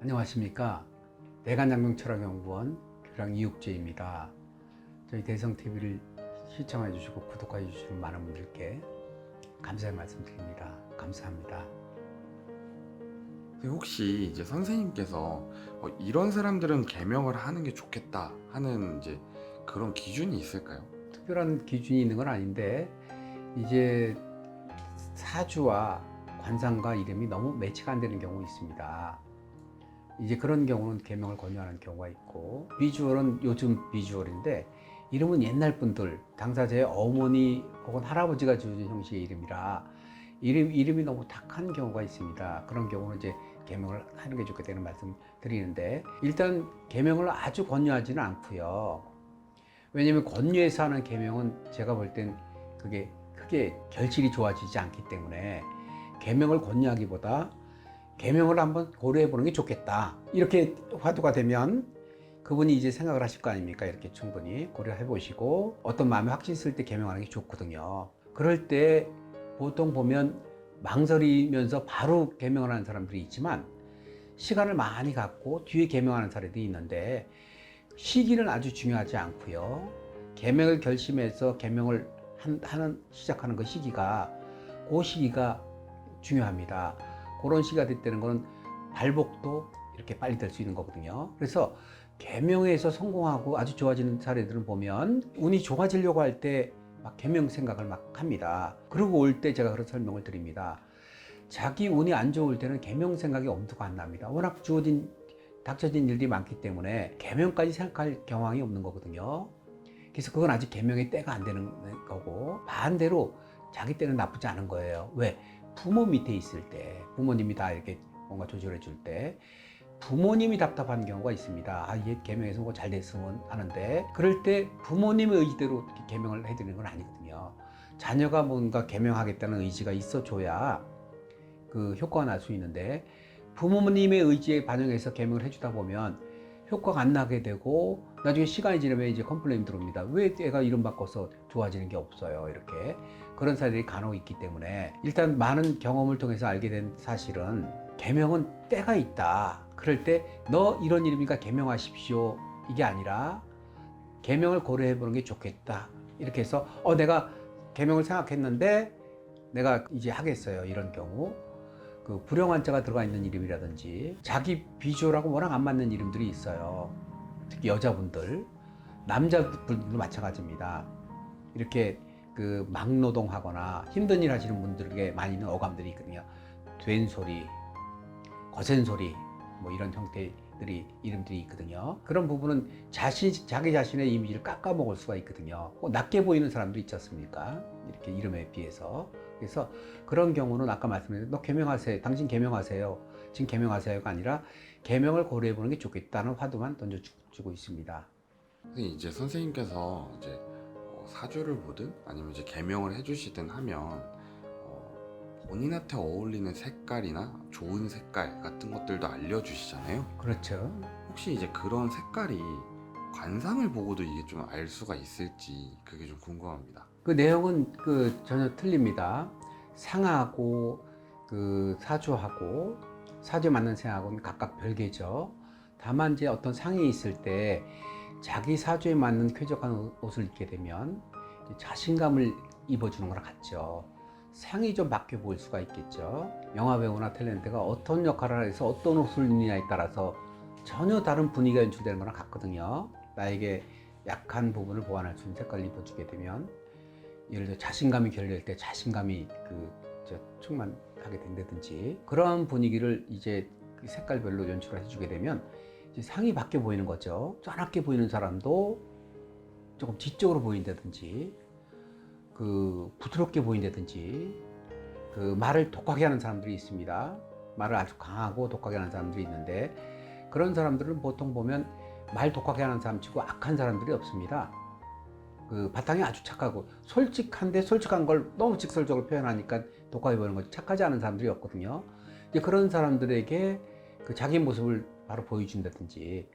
안녕하십니까. 대간장병철학연구원 교장 이육재입니다. 저희 대성TV를 시청해 주시고 구독해 주시는 많은 분들께 감사의 말씀 드립니다. 감사합니다. 혹시 이제 선생님께서 이런 사람들은 개명을 하는 게 좋겠다 하는 이제 그런 기준이 있을까요? 특별한 기준이 있는 건 아닌데 이제 사주와 관상과 이름이 너무 매치가 안 되는 경우 있습니다. 이제 그런 경우는 개명을 권유하는 경우가 있고, 비주얼은 요즘 비주얼인데 이름은 옛날 분들, 당사자의 어머니 혹은 할아버지가 지어준 형식의 이름이라 이름이 너무 탁한 경우가 있습니다. 그런 경우는 이제 개명을 하는 게 좋겠다는 말씀 드리는데, 일단 개명을 아주 권유하지는 않고요. 왜냐면 권유해서 하는 개명은 제가 볼 땐 그게 크게 결실이 좋아지지 않기 때문에 개명을 권유하기보다 개명을 한번 고려해 보는 게 좋겠다, 이렇게 화두가 되면 그분이 이제 생각을 하실 거 아닙니까? 이렇게 충분히 고려해 보시고 어떤 마음에 확신 있을 때 개명하는 게 좋거든요. 그럴 때 보통 보면 망설이면서 바로 개명을 하는 사람들이 있지만 시간을 많이 갖고 뒤에 개명하는 사례들이 있는데, 시기는 아주 중요하지 않고요. 개명을 결심해서 개명을 시작하는 그 시기가, 그 시기가 중요합니다. 그런 시기가 됐다는 거는 발복도 이렇게 빨리 될 수 있는 거거든요. 그래서 개명에서 성공하고 아주 좋아지는 사례들을 보면 운이 좋아지려고 할 때 막 개명 생각을 막 합니다. 그러고 올 때 제가 그런 설명을 드립니다. 자기 운이 안 좋을 때는 개명 생각이 엄두가 안 납니다. 워낙 닥쳐진 일들이 많기 때문에 개명까지 생각할 경황이 없는 거거든요. 그래서 그건 아직 개명의 때가 안 되는 거고, 반대로 자기 때는 나쁘지 않은 거예요. 왜? 부모 밑에 있을 때, 부모님이 다 이렇게 뭔가 조절해 줄 때 부모님이 답답한 경우가 있습니다. 아, 얘 개명해서 뭐 잘 됐으면 하는데, 그럴 때 부모님의 의지대로 이렇게 개명을 해드리는 건 아니거든요. 자녀가 뭔가 개명하겠다는 의지가 있어줘야 그 효과가 날 수 있는데, 부모님의 의지에 반영해서 개명을 해주다 보면 효과가 안 나게 되고 나중에 시간이 지나면 이제 컴플레인 들어옵니다. 왜 애가 이름 바꿔서 좋아지는 게 없어요? 이렇게 그런 사례들이 간혹 있기 때문에, 일단 많은 경험을 통해서 알게 된 사실은 개명은 때가 있다. 그럴 때 너 이런 이름이니까 개명하십시오, 이게 아니라 개명을 고려해 보는 게 좋겠다. 이렇게 해서 내가 개명을 생각했는데 내가 이제 하겠어요. 이런 경우 그 불용한자가 들어가 있는 이름이라든지 자기 비주얼하고 워낙 안 맞는 이름들이 있어요. 특히 여자분들, 남자분들도 마찬가지입니다. 이렇게 그 막노동하거나 힘든 일 하시는 분들에게 많이 있는 어감들이 있거든요. 된소리, 거센소리, 뭐 이런 형태들이 이름들이 있거든요. 그런 부분은 자기 자신의 이미지를 깎아먹을 수가 있거든요. 낮게 보이는 사람도 있지 않습니까? 이렇게 이름에 비해서. 그래서 그런 경우는 아까 말씀드린 너 개명하세요, 당신 개명하세요, 지금 개명하세요가 아니라 개명을 고려해 보는 게 좋겠다는 화두만 던져주고 있습니다. 이제 선생님께서 이제 사주를 보든 아니면 이제 개명을 해주시든 하면 본인한테 어울리는 색깔이나 좋은 색깔 같은 것들도 알려주시잖아요. 그렇죠. 혹시 이제 그런 색깔이 관상을 보고도 이게 좀 알 수가 있을지 그게 좀 궁금합니다. 그 내용은 전혀 틀립니다. 상하고 사주에 맞는 생하고는 각각 별개죠. 다만 이제 어떤 상이 있을 때 자기 사주에 맞는 쾌적한 옷을 입게 되면 자신감을 입어주는 거랑 같죠. 상이 좀 바뀌어 보일 수가 있겠죠. 영화 배우나 탤런트가 어떤 역할을 해서 어떤 옷을 입느냐에 따라서 전혀 다른 분위기가 연출되는 거랑 같거든요. 나에게 약한 부분을 보완할 수 있는 색깔을 입어주게 되면, 예를 들어 자신감이 결릴 때 자신감이 충만하게 된다든지, 그런 분위기를 이제 그 색깔별로 연출을 해주게 되면 이제 상이 바뀌어 보이는 거죠. 쩌납게 보이는 사람도 조금 지적으로 보인다든지, 부드럽게 보인다든지, 말을 독하게 하는 사람들이 있습니다. 말을 아주 강하고 독하게 하는 사람들이 있는데, 그런 사람들은 보통 보면 말 독하게 하는 사람 치고 악한 사람들이 없습니다. 바탕이 아주 착하고 솔직한데 솔직한 걸 너무 직설적으로 표현하니까 독하게 보이는 거지, 착하지 않은 사람들이 없거든요. 이제 그런 사람들에게 자기 모습을 바로 보여준다든지,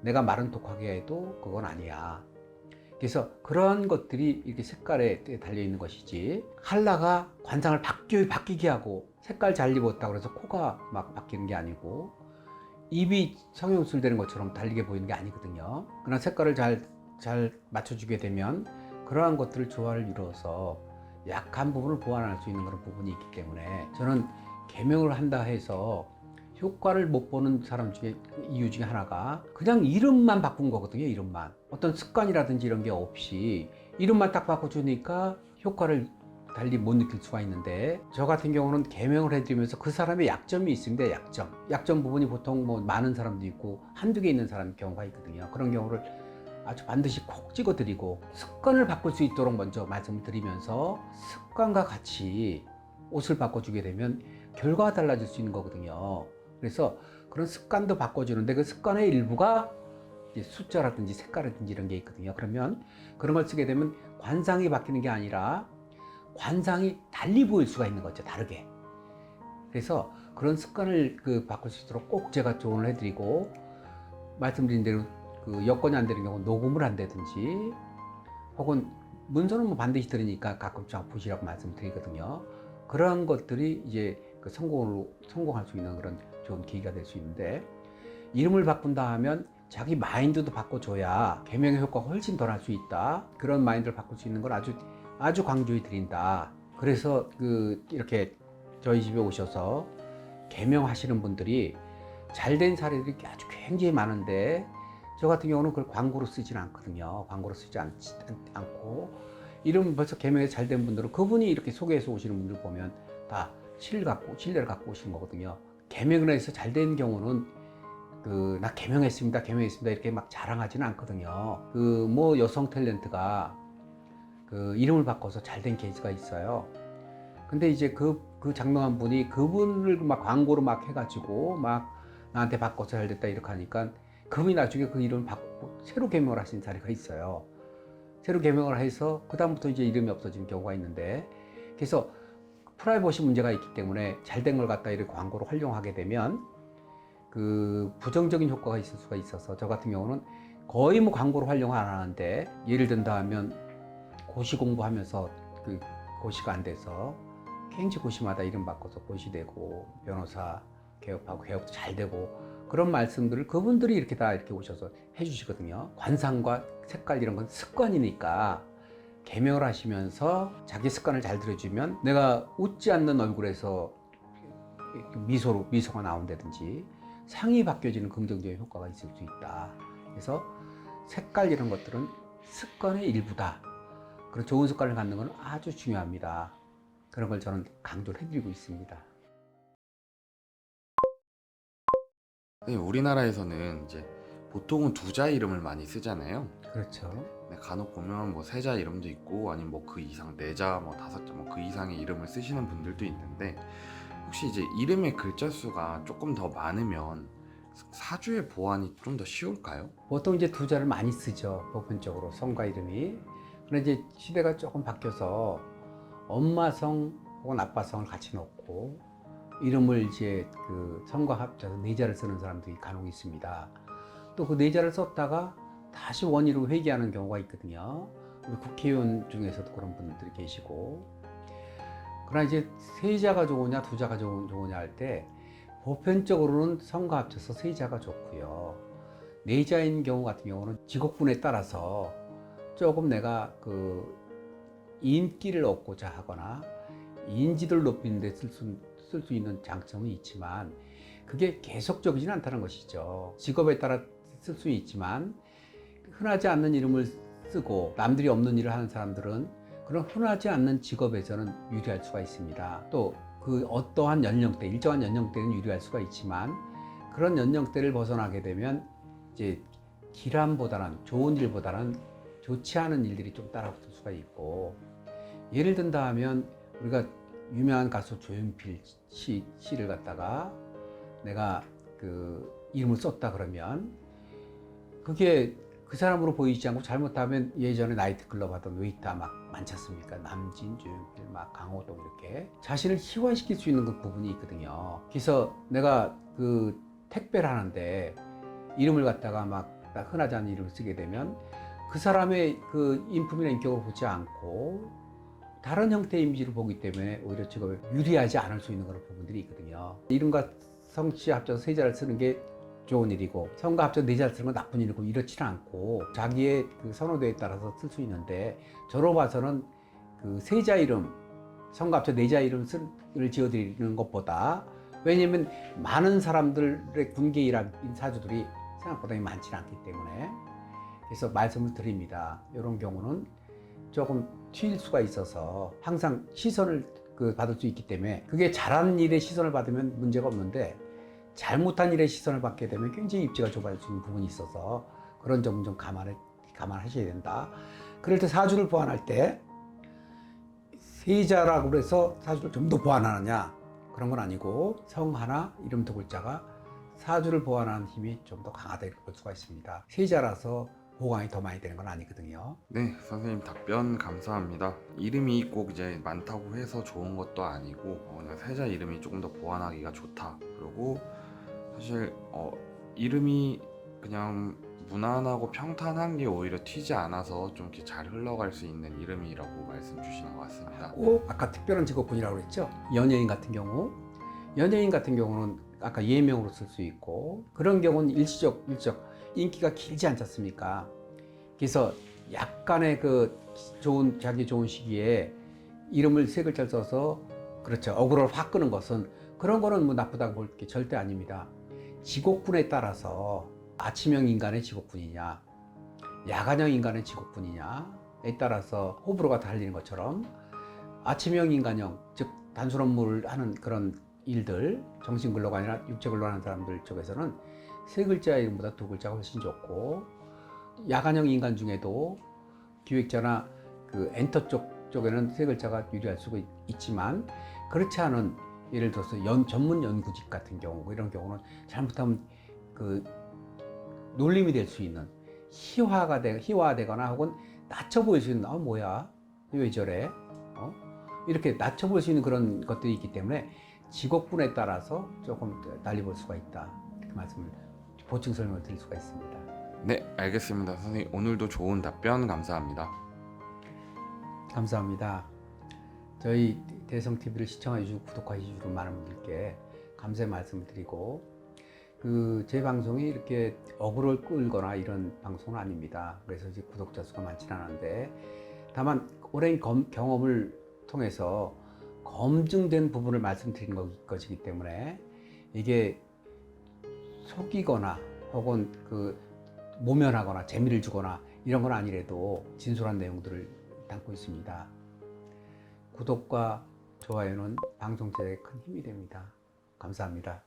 내가 말은 독하게 해도 그건 아니야. 그래서 그런 것들이 이렇게 색깔에 달려 있는 것이지, 컬러가 관상을 바뀌게 하고 색깔 잘 입었다고 해서 코가 막 바뀌는 게 아니고, 입이 성형술 되는 것처럼 달리게 보이는 게 아니거든요. 그러나 색깔을 잘 맞춰주게 되면 그러한 것들을 조화를 이루어서 약한 부분을 보완할 수 있는 그런 부분이 있기 때문에 저는 개명을 한다 해서 효과를 못 보는 사람 중에 이유 중에 하나가 그냥 이름만 바꾼 거거든요. 이름만. 어떤 습관이라든지 이런 게 없이 이름만 딱 바꿔주니까 효과를 달리 못 느낄 수가 있는데, 저 같은 경우는 개명을 해드리면서 그 사람의 약점이 있습니다. 약점 부분이 보통 뭐 많은 사람도 있고 한두 개 있는 사람 경우가 있거든요. 그런 경우를 아주 반드시 콕 찍어 드리고 습관을 바꿀 수 있도록 먼저 말씀을 드리면서 습관과 같이 옷을 바꿔주게 되면 결과가 달라질 수 있는 거거든요. 그래서 그런 습관도 바꿔주는데 그 습관의 일부가 이제 숫자라든지 색깔이라든지 이런 게 있거든요. 그러면 그런 걸 쓰게 되면 관상이 바뀌는 게 아니라 관상이 달리 보일 수가 있는 거죠. 다르게. 그래서 그런 습관을 바꿀 수 있도록 꼭 제가 조언을 해드리고, 말씀드린 대로 그 여건이 안 되는 경우 녹음을 한다든지, 혹은 문서는 뭐 반드시 드리니까 가끔씩 보시라고 말씀드리거든요. 그러한 것들이 이제 그 성공할 수 있는 그런 좋은 계기가 될 수 있는데, 이름을 바꾼다 하면 자기 마인드도 바꿔줘야 개명의 효과가 훨씬 덜 할 수 있다. 그런 마인드를 바꿀 수 있는 걸 아주 강조해 드린다. 그래서 이렇게 저희 집에 오셔서 개명하시는 분들이 잘된 사례들이 아주 굉장히 많은데, 저 같은 경우는 그걸 광고로 쓰진 않거든요. 광고로 쓰지 않고, 이름 벌써 개명해서 잘된 분들은 그분이 이렇게 소개해서 오시는 분들 보면 다 신뢰를 갖고 오시는 거거든요. 개명을 해서 잘된 경우는 나 개명했습니다 이렇게 막 자랑하지는 않거든요. 뭐 여성 탤런트가 이름을 바꿔서 잘된 케이스가 있어요. 근데 이제 그 장명한 분이 그분을 막 광고로 막 해가지고 막 나한테 바꿔서 잘 됐다 이렇게 하니까 그분이 나중에 그 이름을 바꾸고 새로 개명을 하신 사례가 있어요. 새로 개명을 해서 그다음부터 이제 이름이 없어지는 경우가 있는데, 그래서 프라이버시 문제가 있기 때문에 잘된 걸 갖다 이렇게 광고로 활용하게 되면 부정적인 효과가 있을 수가 있어서, 저 같은 경우는 거의 뭐 광고로 활용 안 하는데, 예를 든다 하면 고시 공부하면서 고시가 안 돼서 굉장히 고시마다 이름 바꿔서 고시되고 변호사 개업하고 개업도 잘 되고, 그런 말씀들을 그분들이 이렇게 다 이렇게 오셔서 해주시거든요. 관상과 색깔 이런 건 습관이니까 개명을 하시면서 자기 습관을 잘 들여주면 내가 웃지 않는 얼굴에서 미소가 나온다든지 상이 바뀌어지는 긍정적인 효과가 있을 수 있다. 그래서 색깔 이런 것들은 습관의 일부다. 그런 좋은 습관을 갖는 건 아주 중요합니다. 그런 걸 저는 강조를 해드리고 있습니다. 네, 우리나라에서는 이제 보통은 두자 이름을 많이 쓰잖아요. 그렇죠. 네, 간혹 보면 뭐 세자 이름도 있고 아니면 뭐 그 이상 네자 뭐 다섯자 뭐 그 이상의 이름을 쓰시는 분들도 있는데, 혹시 이제 이름의 글자 수가 조금 더 많으면 사주의 보완이 좀 더 쉬울까요? 보통 이제 두자를 많이 쓰죠. 보편적으로 성과 이름이. 그런데 이제 시대가 조금 바뀌어서 엄마성 혹은 아빠성을 같이 넣고 이름을 이제 성과 합쳐서 네자를 쓰는 사람들이 간혹 있습니다. 또 그 네자를 썼다가 다시 원위로 회귀하는 경우가 있거든요. 우리 국회의원 중에서도 그런 분들이 계시고. 그러나 이제 세자가 좋으냐 두자가 좋으냐 할 때 보편적으로는 성과 합쳐서 세자가 좋고요. 네자인 경우 같은 경우는 직업군에 따라서 조금 내가 인기를 얻고자 하거나 인지도를 높이는 데 쓸 수 있는 장점은 있지만, 그게 계속적이지는 않다는 것이죠. 직업에 따라 쓸 수 있지만 흔하지 않는 이름을 쓰고 남들이 없는 일을 하는 사람들은 그런 흔하지 않는 직업에서는 유리할 수가 있습니다. 또 어떠한 연령대, 일정한 연령대는 유리할 수가 있지만, 그런 연령대를 벗어나게 되면 이제 기람보다는, 좋은 일보다는 좋지 않은 일들이 좀 따라붙을 수가 있고, 예를 든다 하면 우리가 유명한 가수 조용필 씨를 갖다가 내가 이름을 썼다 그러면 그게 그 사람으로 보이지 않고, 잘못하면 예전에 나이트클럽 하던 웨이터 막 많지 않습니까? 남진, 조용필, 막 강호동 이렇게 자신을 희화시킬 수 있는 그 부분이 있거든요. 그래서 내가 택배를 하는데 이름을 갖다가 막 흔하지 않은 이름을 쓰게 되면 그 사람의 인품이나 인격을 보지 않고 다른 형태의 이미지를 보기 때문에 오히려 직업에 유리하지 않을 수 있는 그런 부분들이 있거든요. 이름과 성씨 합쳐서 세자를 쓰는 게 좋은 일이고 성과 합쳐 네 자를 쓰는 건 나쁜 일이고 이렇지는 않고 자기의 그 선호도에 따라서 쓸 수 있는데 저로 봐서는 그 세자 이름 성과 합쳐 네 자 이름을 지어드리는 것보다 왜냐면 많은 사람들의 군계 일학 사주들이 생각보다 많지는 않기 때문에 그래서 말씀을 드립니다. 이런 경우는 조금 튈 수가 있어서 항상 시선을 받을 수 있기 때문에 그게 잘한 일의 시선을 받으면 문제가 없는데 잘못한 일의 시선을 받게 되면 굉장히 입지가 좁아질 수 있는 부분이 있어서 그런 점은 좀 감안하셔야 된다. 그럴 때 사주를 보완할 때 세자라고 해서 사주를 좀 더 보완하느냐 그런 건 아니고 성 하나 이름 두 글자가 사주를 보완하는 힘이 좀 더 강하다 이렇게 볼 수가 있습니다. 세자라서 보강이 더 많이 되는 건 아니거든요. 네, 선생님 답변 감사합니다. 이름이 꼭 이제 많다고 해서 좋은 것도 아니고 그냥 세자 이름이 조금 더 보완하기가 좋다. 그리고 사실 이름이 그냥 무난하고 평탄한 게 오히려 튀지 않아서 좀 이렇게 잘 흘러갈 수 있는 이름이라고 말씀 주시는 것 같습니다. 꼭 아까 특별한 직업군이라고 그랬죠. 연예인 같은 경우는 아까 예명으로 쓸 수 있고 그런 경우는 일시적 인기가 길지 않지 않습니까? 그래서 약간의 자기 좋은 시기에 이름을 세 글자를 써서 그렇죠. 어그로를 확 끄는 것은 그런 거는 뭐 나쁘다고 볼 게 절대 아닙니다. 직업군에 따라서 아침형 인간의 직업군이냐 야간형 인간의 직업군이냐에 따라서 호불호가 달리는 것처럼 아침형 인간형 즉 단순 업무를 하는 그런 일들 정신근로가 아니라 육체근로 하는 사람들 쪽에서는 세 글자 이름보다 두 글자가 훨씬 좋고 야간형 인간 중에도 기획자나 엔터 쪽에는 세 글자가 유리할 수가 있지만 그렇지 않은 예를 들어서 전문 연구직 같은 경우 이런 경우는 잘못하면 놀림이 될 수 있는 희화되거나 혹은 낮춰 보일 수 있는 뭐야 왜 저래 이렇게 낮춰 볼 수 있는 그런 것들이 있기 때문에 직업군에 따라서 조금 달리 볼 수가 있다 이렇게 보충 설명을 드릴 수가 있습니다. 네, 알겠습니다. 선생님 오늘도 좋은 답변 감사합니다. 감사합니다. 저희 대성TV를 시청해 주시고 구독해 주시는 많은 분들께 감사의 말씀을 드리고 제 방송이 이렇게 어그로를 끌거나 이런 방송은 아닙니다. 그래서 이제 구독자 수가 많지는 않은데 다만 오랜 경험을 통해서 검증된 부분을 말씀드리는 것이기 때문에 이게 속이거나 혹은 모면하거나 재미를 주거나 이런 건 아니래도 진솔한 내용들을 담고 있습니다. 구독과 좋아요는 방송 제작에 큰 힘이 됩니다. 감사합니다.